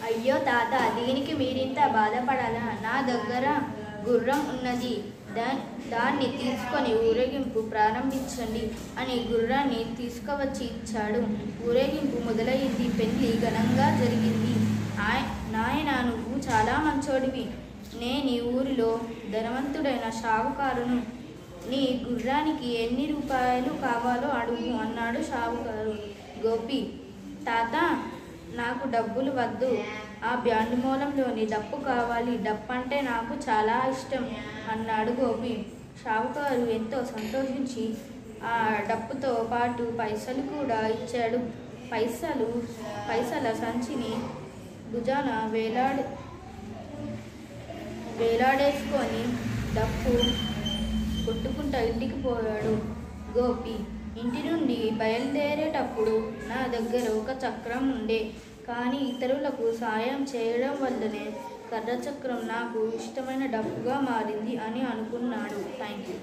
అయ్యో తాత, దీనికి మీరింత బాధపడాలా? నా దగ్గర గుర్రం ఉన్నది, దాన్ని తీసుకొని ఊరేగింపు ప్రారంభించండి అని గుర్రాన్ని తీసుకువచ్చి ఇచ్చాడు. ఊరేగింపు మొదలైంది. పెళ్లి ఘనంగా జరిగింది. నాయనా, నువ్వు చాలా మంచోడివి. నేను ఈ ఊరిలో ధనవంతుడైన షావుకారును. నీ గుర్రానికి ఎన్ని రూపాయలు కావాలో అడుగు అన్నాడు షావుకారు. గోపి, తాత, నాకు డబ్బులు వద్దు, ఆ బ్యాండ్ మూలంలోని డప్పు కావాలి. డప్పు అంటే నాకు చాలా ఇష్టం అన్నాడు గోపి. షావుకారు ఎంతో సంతోషించి ఆ డప్పుతో పాటు పైసలు కూడా ఇచ్చాడు. పైసల సంచిని భుజాన వేలాడేసుకొని డప్పు కొట్టుకుంటా ఇంటికి పోయాడు గోపి. ఇంటి నుండి బయలుదేరేటప్పుడు నా దగ్గర ఒక చక్రం ఉండే, కానీ ఇతరులకు సాయం చేయడం వల్లనే కర్ర చక్రం నాకు ఇష్టమైన డప్పుగా మారింది అని అనుకున్నాడు. Thank you.